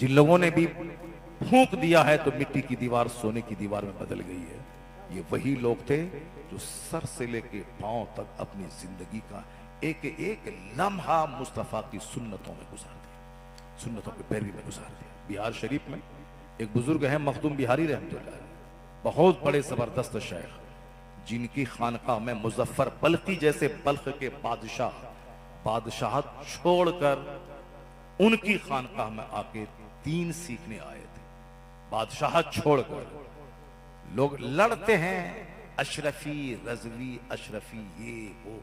जिन लोगों ने भी फूंक दिया है तो मिट्टी की दीवार सोने की दीवार में बदल गई है, ये वही लोग थे जो सर से लेके पांव तक अपनी जिंदगी का एक एक लम्हा मुस्तफा की सुन्नतों में गुजार दिया, सुन्नतों की पैरवी में गुजार दिया। बिहार शरीफ में एक बुजुर्ग है मखदूम बिहारी रहमतुल्लाह, बहुत बड़े जबरदस्त शेख, जिनकी खानकाह में मुजफ्फर बल्खी जैसे बल्ख के बादशाह छोड़कर उनकी खानकाह में आके दीन सीखने आए थे। बादशाह छोड़कर लोग लड़ते हैं, अशरफी रजवी अशरफी ये वो,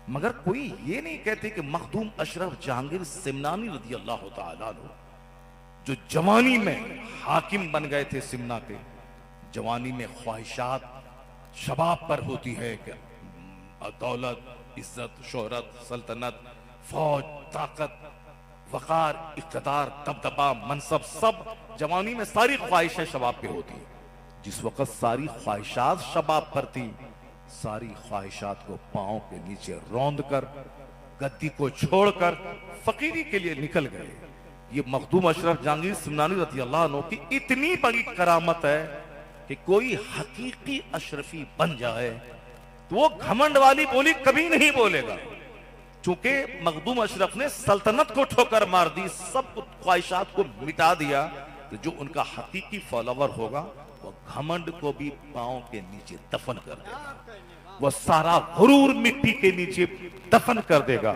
मगर कोई ये नहीं कहते कि मखदूम अशरफ जहांगीर सिमनानी रज़ी अल्लाह तआला अन्हु, जो जवानी में हाकिम बन गए थे सिमना के, जवानी में ख्वाहिशात शबाब पर होती है कि दौलत, इज्जत, शोहरत, सल्तनत, फौज, ताकत, वकार, इक़्तिदार, दबदबा, मनसब, सब जवानी में सारी ख्वाहिशें शबाब पे होती है। जिस वक्त सारी ख्वाहिशात शबाब पर थी, सारी ख्वाहिशात को पांव के नीचे रौंद कर गद्दी को छोड़कर फकीरी के लिए निकल गए। ये मखदूम अशरफ जहांगीर सिमनानी रज़ी अल्लाह अन्हु की इतनी बड़ी करामत है कि कोई हकीकी अशरफी बन जाए तो वो घमंड वाली बोली कभी नहीं बोलेगा, चूंकि मखदूम अशरफ ने सल्तनत को ठोकर मार दी, सब ख्वाहिशात को मिटा दिया। तो जो उनका हकीकी फॉलोवर होगा वो घमंड को भी पांव के नीचे दफन कर देगा, वो सारा गुरूर मिट्टी के नीचे दफन कर देगा।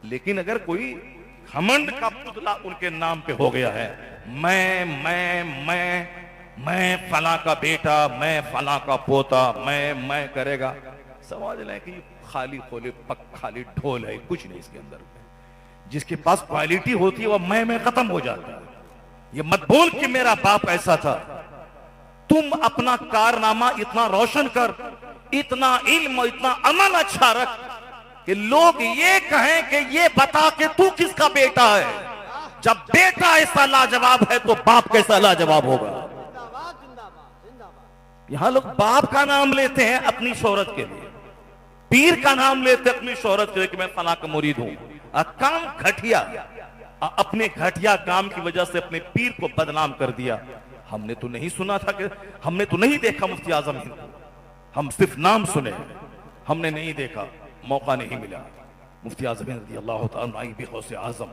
लेकिन अगर कोई घमंड का पुतला उनके नाम पे हो गया है, मैं फला का बेटा, मैं फला का पोता, मैं करेगा, समझ लें कि खाली खोले पक खाली ढोल है, कुछ नहीं इसके अंदर। जिसके पास क्वालिटी होती है वो मैं खत्म हो जाता है। ये मत बोल कि मेरा बाप ऐसा था। तुम अपना कारनामा इतना रोशन कर, इतना इल्म, इतना अमल अच्छा रख कि लोग ये कहें कि ये बता कि तू किसका बेटा है। जब बेटा ऐसा लाजवाब है तो बाप कैसा लाजवाब होगा। यहां लोग बाप का नाम लेते हैं अपनी शोहरत के लिए, पीर का नाम लेते हैं अपनी शोहरत के लिए कि मैं फला का मुरीद हूं। काम घटिया, अपने घटिया काम की वजह से अपने पीर को बदनाम कर दिया। हमने तो नहीं सुना था कि, हमने तो नहीं देखा मुफ्ती आजम हिंद, हम सिर्फ नाम सुने, हमने नहीं देखा, मौका नहीं मिला। मुफ्ती आजम हिंद रज़ी अल्लाह तआला अन्हु भी गौसे आजम,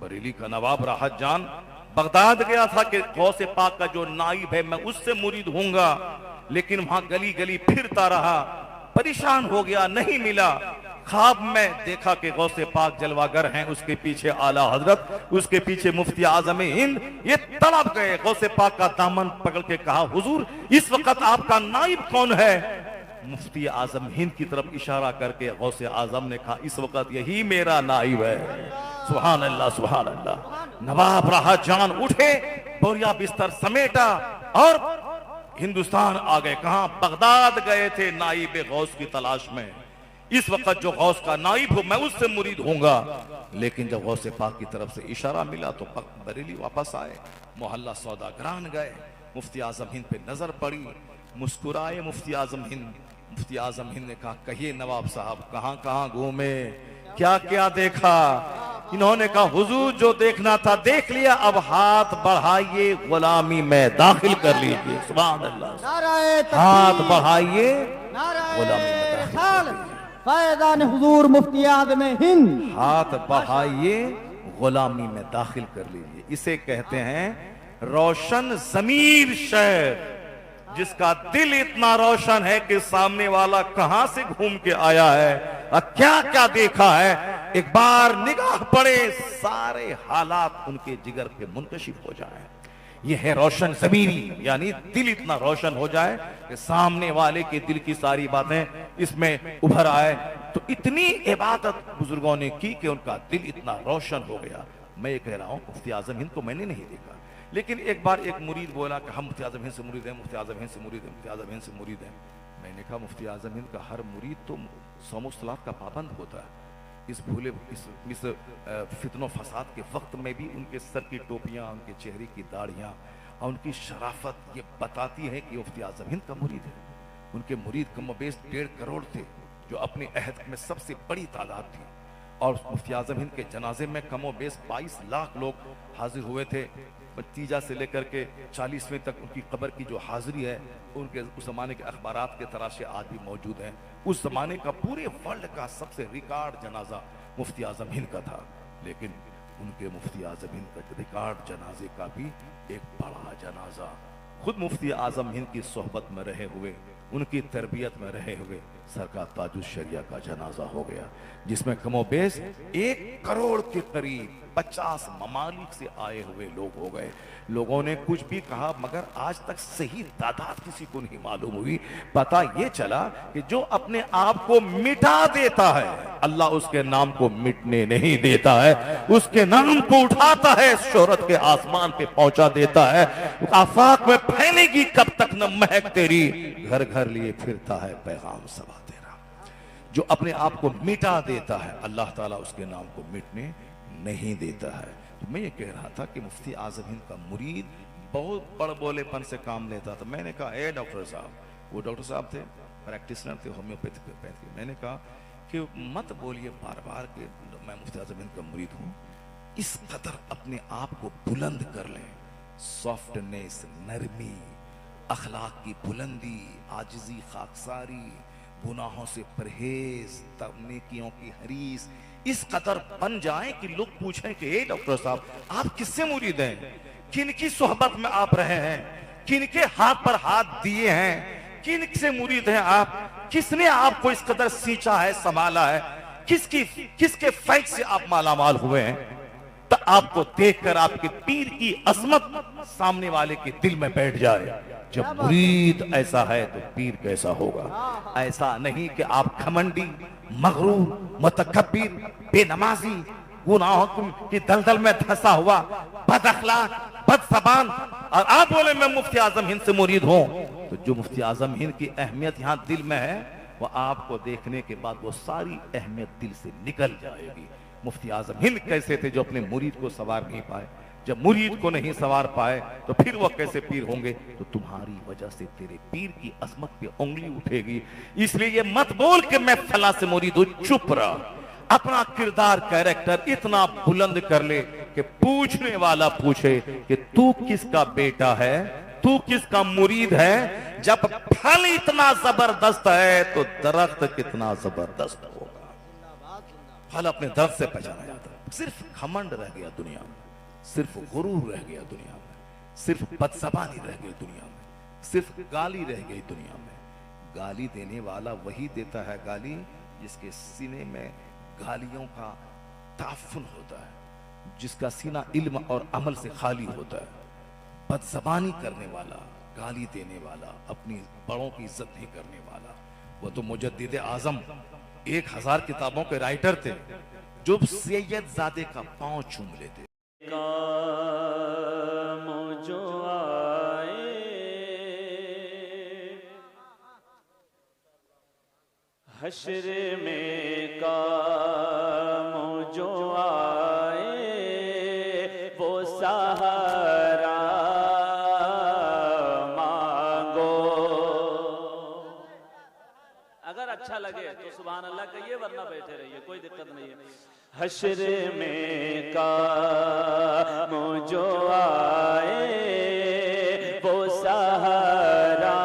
बरेली का नवाब राहत जान बगदाद गया था कि गौसे पाक का जो नाइब है मैं उससे मुरीद हूंगा, लेकिन वहां गली गली फिरता रहा, परेशान हो गया, नहीं मिला। ख्वाब में देखा कि गौसे पाक जलवागर हैं, उसके पीछे आला हजरत, उसके पीछे मुफ्ती आजम हिंद। ये तड़प गए, गौसे पाक का दामन पकड़ के कहा, हुजूर इस वक्त आपका नाइब कौन है। मुफ्ती आजम हिंद की तरफ इशारा करके गौसे आजम ने कहा, इस वक्त यही मेरा नाइब है। सुभान अल्लाह, सुभान अल्लाह। नवाब राहत जान उठे, बोरिया बिस्तर समेटा और हिंदुस्तान आ गए। कहां? बगदाद गए थे नाइब गौस की तलाश में। इस वक्त जो गौस का नाइब हो मैं उससे मुरीद होऊंगा। लेकिन जब गौसे पाक की तरफ से इशारा मिला तो बरेली वापस आए, मोहल्ला सौदागरान गए, मुफ्ती आजम हिंद पे नजर पड़ी, मुस्कुराए मुफ्ती आजम हिंद। मुफ्ती आजम हिंद ने कहा, कहिए नवाब साहब कहां कहां घूमे, क्या क्या देखा। इन्होंने कहा, हुजूर जो देखना था देख लिया, अब हाथ बढ़ाइए गुलामी में दाखिल कर लीजिए। सुभान अल्लाह, हाथ बढ़ाइए गुलामी में दाखिल, फैज़ान हुजूर मुफ्ती आज़म हिंद, हाथ बढ़ाइए गुलामी में दाखिल कर लीजिए। इसे कहते हैं रोशन ज़मीर शेर, जिसका दिल इतना रोशन है कि सामने वाला कहां से घूम के आया है और क्या क्या देखा है, एक बार निगाह पड़े सारे हालात उनके जिगर पे मुंकशिफ हो जाए। यह है रोशन ज़मीरी, यानी दिल इतना रोशन हो जाए कि सामने वाले के दिल की सारी बातें इसमें उभर आए। तो इतनी इबादत बुजुर्गों ने की कि उनका दिल इतना रोशन हो गया। मैं ये कह रहा हूं, मुफ्ती आजम हिंद को मैंने नहीं देखा, लेकिन एक बार एक मुरीद बोला कि हम मुफ्ती आजम हिंद से मुरीद हैं, मुफ्ती आजम हिंद से मुरीद हैं, मुफ्ती आजम हिंद से मुरीद हैं। मैंने कहा, मुफ्ती आजम हिंद का हर मुरीद तो सौम सलात का पाबंद होता है। इस भूले इस फितनो फसाद के वक्त में भी उनके सर की टोपियां, उनके चेहरे की दाढ़ियां और उनकी शराफत ये बताती है कि मुफ्ती आजम हिंद का मुरीद है। उनके मुरीद कमोबेश 1.5 करोड़ थे, जो अपने अहद में सबसे बड़ी तादाद थी। और मुफ्ती आजम हिंद के जनाजे में कमो बेस 22 लाख लोग हाजिर हुए थे। भतीजा से लेकर के 40वें तक उनकी कब्र की जो हाजिरी है, उनके उस जमाने के अखबारात के तराशे आज भी मौजूद हैं। उस जमाने का पूरे वर्ल्ड का सबसे रिकॉर्ड जनाजा मुफ्ती आजम हिंद का था, लेकिन उनके मुफ्ती आजम हिंद का रिकॉर्ड जनाजे का भी एक बड़ा जनाजा खुद मुफ्ती आजम हिंद की सोहबत में रहे हुए, उनकी तरबियत में रहे हुए सरकार ताजुल शरिया का जनाजा हो गया, जिसमें कमोबेश 1 करोड़ के करीब 50 ममालिक से आए हुए लोग हो गए। लोगों ने कुछ भी कहा, मगर आज तक सही तादाद किसी को नहीं मालूम हुई। पता यह चला कि जो अपने आप को मिटा देता है, अल्लाह उसके नाम को मिटने नहीं देता है, उसके नाम को उठाता है, शोहरत के आसमान पे पहुंचा देता है। आफाक में फैलेगी कब तक न महक तेरी, घर घर लिए फिरता है पैगाम सबा तेरा। जो अपने आप को मिटा देता है, अल्लाह ताला उसके नाम को मिटने नहीं देता है। तो मैं ये कह रहा था कि मुफ्ती आजम हिंद का मुरीद बहुत बड़बोलेपन से काम लेता था। मैंने कहा, ए डॉक्टर साहब, वो डॉक्टर साहब थे, प्रैक्टिशनर थे होम्योपैथी। मैंने कहा कि मत बोलिए बार बार कि मैं मुफ्ती आजम हिंद का मुरीद हूँ। इस कदर अपने आप को बुलंद कर लें, सॉफ्टनेस, नरमी, अखलाक की बुलंदी, आजिजी, खाकसारी, गुनाहों से परहेज, नेकियों की हरीस इस कदर बन जाए कि लोग पूछें कि ए डॉक्टर साहब, आप किससे मुरीद हैं, किनकी सोहबत में आप रहे हैं, किनके हाथ पर हाथ दिए हैं, किन से मुरीद हैं आप, किसने आपको इस कदर सींचा है, संभाला है, किसके फैज से आप मालामाल हुए हैं। तो आपको देखकर आपके पीर की अजमत सामने वाले के दिल में बैठ जाए। जब मुरीद ऐसा है तो पीर कैसा होगा। ऐसा नहीं कि आप घमंडी, मगरूर, मुतकब्बिर, बेनमाजी, गुनाहों की दलदल में धंसा हुआ, बदअखलाक, बदज़बान, और आप बोले मैं मुफ्ती आजम हिंद से मुरीद हूं। तो जो मुफ्ती आजम हिंद की अहमियत यहां दिल में है, वो आपको देखने के बाद वो सारी अहमियत दिल से निकल जाएगी। मुफ्ती आजम हिंद कैसे थे जो अपने मुरीद को सवार नहीं पाए। जब मुरीद को नहीं सवार पाए तो फिर वो कैसे पीर होंगे। तो तुम्हारी वजह से तेरे पीर की अजमत पे उंगली उठेगी। इसलिए ये मत बोल कि मैं फला से मुरीद हूं, चुप रह। अपना किरदार, कैरेक्टर इतना बुलंद कर ले कि पूछने वाला पूछे कि तू किसका बेटा है, तू किसका मुरीद है। जब फल इतना जबरदस्त है तो दरख्त कितना जबरदस्त होगा। फल अपने दर्द से पहचाना जाता है। सिर्फ घमंड रह गया दुनिया में, सिर्फ गुरूर रह गया दुनिया में, सिर्फ बदज़बानी रह गई दुनिया में, सिर्फ गाली रह गई दुनिया में। गाली देने वाला वही देता है गाली जिसके सीने में गालियों का ताफुन होता है, जिसका सीना इल्म और अमल से खाली होता है। बदज़बानी करने वाला, गाली देने वाला, अपनी बड़ों की इज्जत नहीं करने वाला, वो तो मुजद्दिद आजम 1000 किताबों के राइटर थे जो सैयदजादे का पांव चूम लेते। काम जो आए हश्र में, काम जो आए वो सहारा मांगो। अगर अच्छा लगे तो सुभान अल्लाह कहिए, वरना बैठे रहिए, कोई दिक्कत नहीं है। हश्र में काम जो आए वो सहारा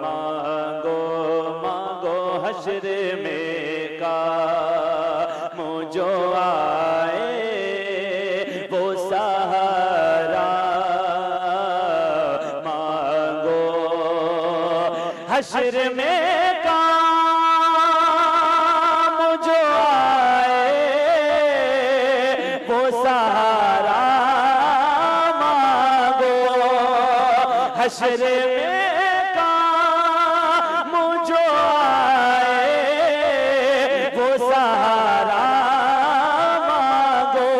मांगो मांगो। हश्र में काम जो आए वो सहारा मांगो। हश्र में हश्र में काम जो आए वो सहारा मांगो।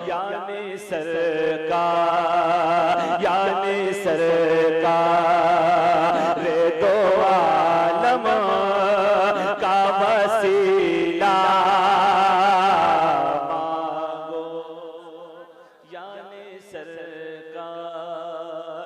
यानी सरकार, यानी सरकार रे दो आलम का वसीला मांगो। यानी सरकार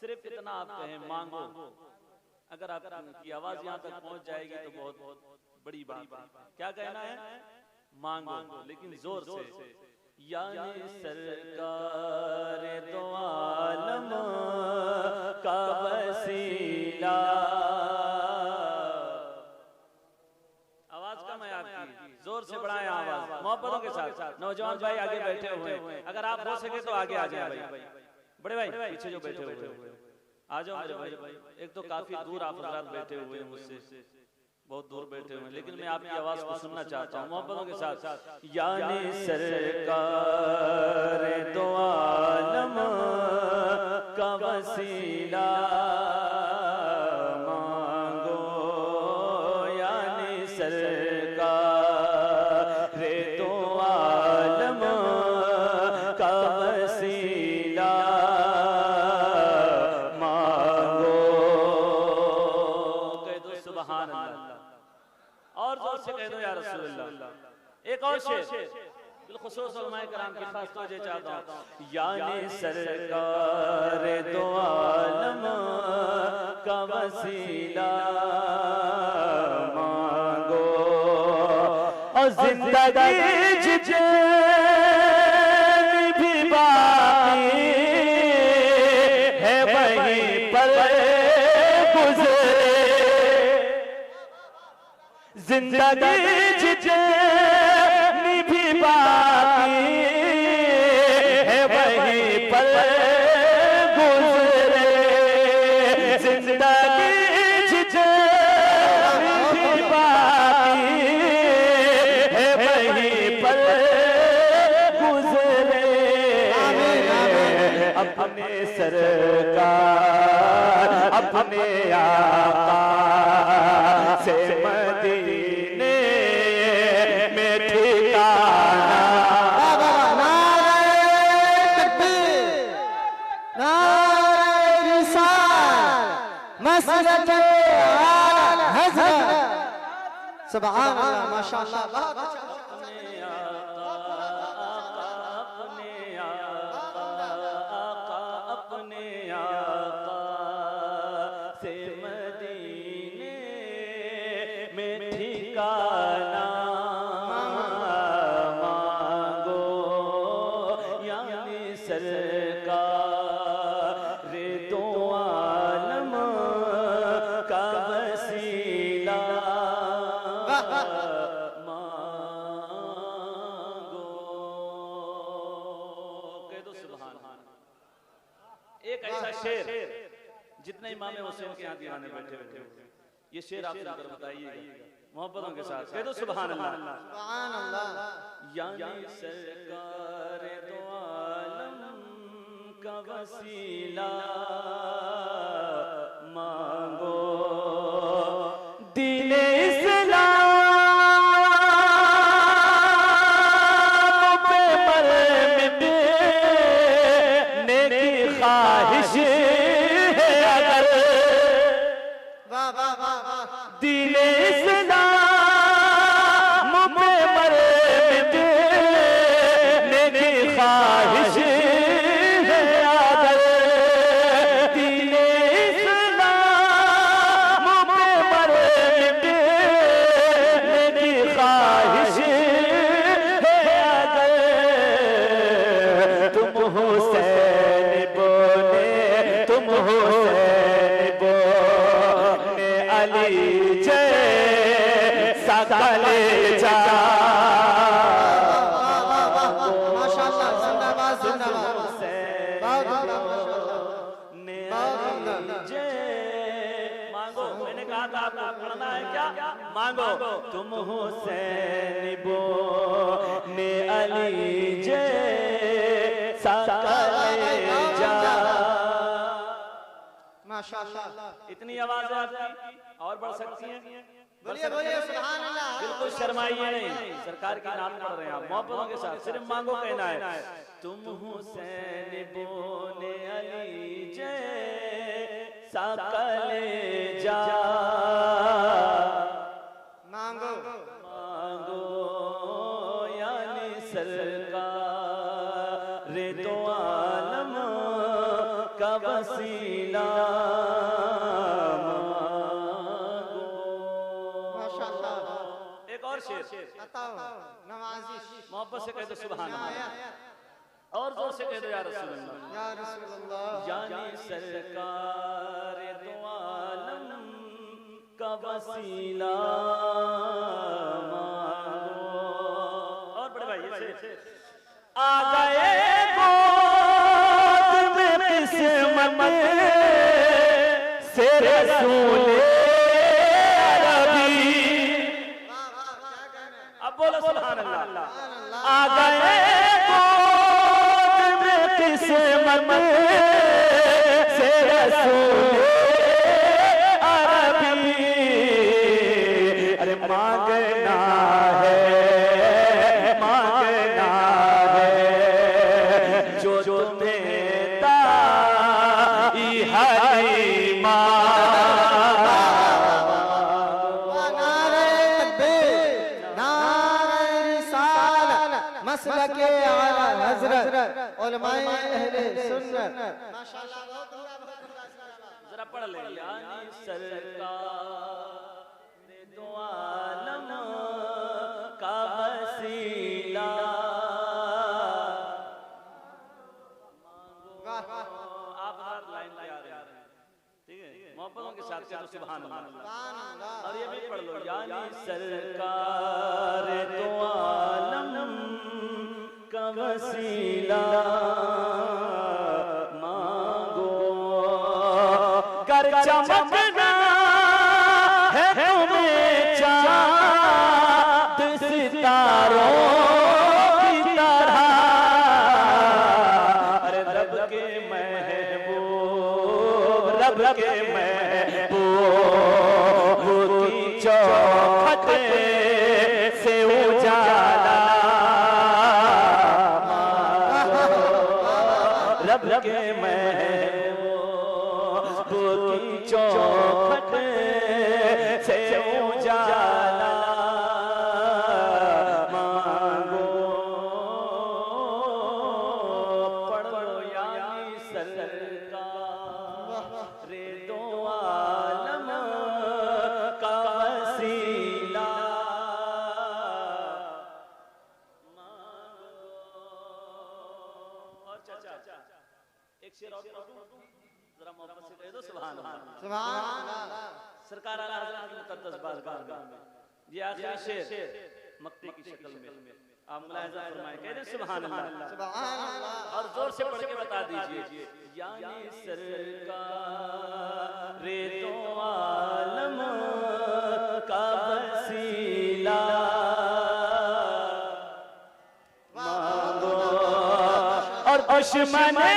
सिर्फ इतना आप कहें मांगो, अगर आपकी आवाज यहाँ तक पहुंच जाएगी तो बहुत बड़ी बात है। क्या कहना है? मांगो, लेकिन जोर से। यानी सरकार दो आलम का वसीला। आवाज कम है आपकी, जोर से बढ़ाएं आवाज, मोहब्बतों के साथ। नौजवान भाई आगे बैठे हुए हैं, अगर आप हो सके तो आगे आ जाए भाई। बड़े भाई पीछे जो बैठे हुए आ जाओ मेरे भाई। एक तो काफी दूर आप हजरात बैठे हुए हैं मुझसे, बहुत दूर बैठे हुए हैं, लेकिन मैं आपकी आवाज को सुनना चाहता हूँ मोहब्बतों के साथ। यानी सरकार दो आलम का वसीला मांगो, यानी सरकार दो आलम का वसीला मांगो। कह दो सुभान अल्लाह, और जोर से कह दो या रसूल अल्लाह। एक और शेर बिलखुसूस उलमाए कराम की खास तवज्जो चाहता हूं। यानी सरकार दो आलम का वसीला मांगो, और जिंदगी जितनी भी बाकी है वहीं पर गुजरे, जिंदगी जितनी भी बाकी है वहीं पर गुजरे, जिंदगी जितनी भी बाकी है वहीं पर गुजरे। अपने सरकार अपने आका से मदीने में ठिकाना। नारे तकबीर, नारे रिसाल, मसरत आला हज़रत। सुभान अल्लाह, माशाअल्लाह, बहुत अच्छा। एक ऐसा शेर जितने इमाम हुसैन के यहाँ दीवाने बैठे हुए, ये शेर आप सुनकर बताइएगा मोहब्बतों के साथ। कह दो सुभान अल्लाह, सुभान अल्लाह। यानी सरकार दो आलम का वसीला मांगो, दीन इस्लाम पे मर मिटने की ख्वाहिश है अगर, दीन इस्लाम पे मर मिटने की ख्वाहिश है अगर, दीन इस्लाम पे मर मिटने की ख्वाहिश है अगर, तुम हुसैन बोले, तुम हुसैन बोले अली जय सकले जा। माशाअल्लाह, जिंदाबाद, जिंदाबाद। मांगो, मैंने कहा था आपको पढ़ना है क्या? मांगो, तुम हुसैन बोले अली जय सकले जा। माशाअल्लाह, इतनी आवाज है आपकी, और बढ़ सकती है? बोलिए बोलिए सुभान अल्लाह। बिल्कुल शर्माइए नहीं, सरकार की नाम पढ़ रहे हैं आप मोहब्बतों के साथ। सिर्फ मांगो कहना है, तुम हुसैन बोले अली जय सकले जा। मांगो मांगो यानी सरकार दो आलम का वसीला मांगो। माशाअल्लाह। एक और शेर बताओ नवाजिश मोहब्बत से कह दो सुभान अल्लाह, और जोर से कह दो या रसूल अल्लाह। या रसूल अल्लाह। जानी सरकार दो आलम का वसीला मांगो। और बड़े भाई ये आ गए गोद में किस्मत से रसूल अरबी। अब बोलो सुभान अल्लाह। आ गए गोद में किस्मत से रसूल अरबी। अरे मांगना है मांगना है जो तुम्हें दाई हलीमा। नारे तकबीर, नारे रिसालत, मसलके आला हजरत, उलमाए अहले सुन्नत। माशाअल्लाह बहुत होगा, बहुत होगा। जरा पढ़ ले। यानी सरकार दो आलम का वसीला वाह वाह आप हर लाइन तैयार हैं, ठीक है? मोहब्बतों के साथ कहो सुभान अल्लाह। सुभान अल्लाह। और ये भी पढ़ लो। यानी सरकार दो आलम का वसीला मांगो। कर चमकना है तुम्हें चाँद सितारों की तरह। अरे रब के महबूब, रब के महबूब की चौखट से उजाला रब के महबूब की चौखट से उजाला मांगो। पढ़ो यानी सरकार रे दो आलम का वसीला मांगो। और चाचा एक शेर और पढ़ो, जरा मोहब्बत से कह दो सुभान अल्लाह। सुभान अल्लाह। सरकार आला हज़रत की मुक़द्दस बारगाह में ये आखिरी शेर मक्ती की शक्ल में आप मुलाहिज़ा फरमाएं, कह दे सुभान अल्लाह। सुभान अल्लाह। और जोर से पढ़ के बता दीजिए। यानी सरकार रे दो आलम का वसीला मांगो। और दुश्मने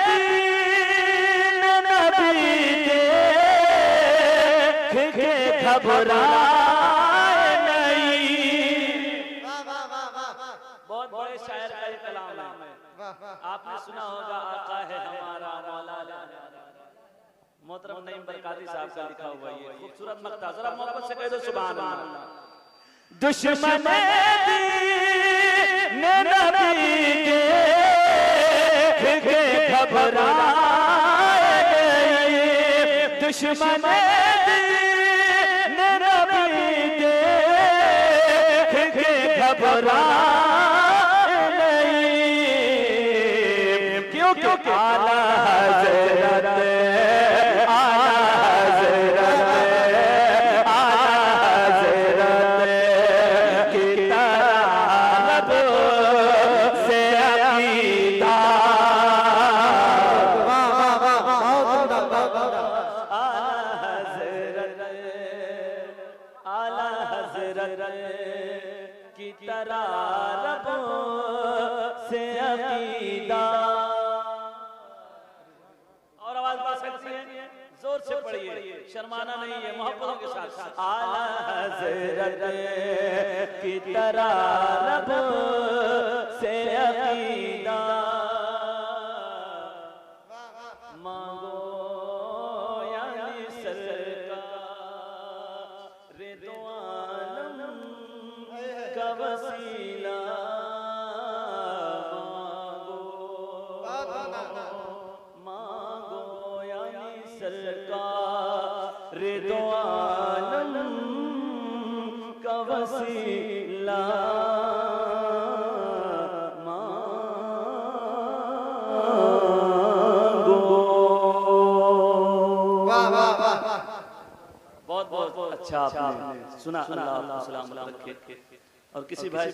दीन नबी देख के घबराए नहीं। वाह वाह वाह वाह वाह। बहुत बड़े शायर का ये कलाम है। वाह वाह। आपने सुना होगा आका है हमारा मौला मोहतरम नईम बरकाती साहब का लिखा हुआ ये खूबसूरत मक्ता। जरा मोहब्बत से कह दो सुभान अल्लाह। दुश्मन दीन नबी के घबराए नहीं। दुश्मन दीन नबी के घबराए नहीं। क्योंकि आला हज़रत की तरह रब से अकीदा। और आवाज बात सकती है, जोर से पढ़िए, शर्माना नहीं है, मोहब्बतों के साथ। आला हज़रत की तरह रब से अकीदा मांगो। यानी सरकार रे दो आलम का वसीला मांगो मांगो। सरकार दो आलम का वसीला वाह वाह वाह बहुत बहुत अच्छा आपने सुना। अल्लाह आपको सलामत रखे। और किसी भाई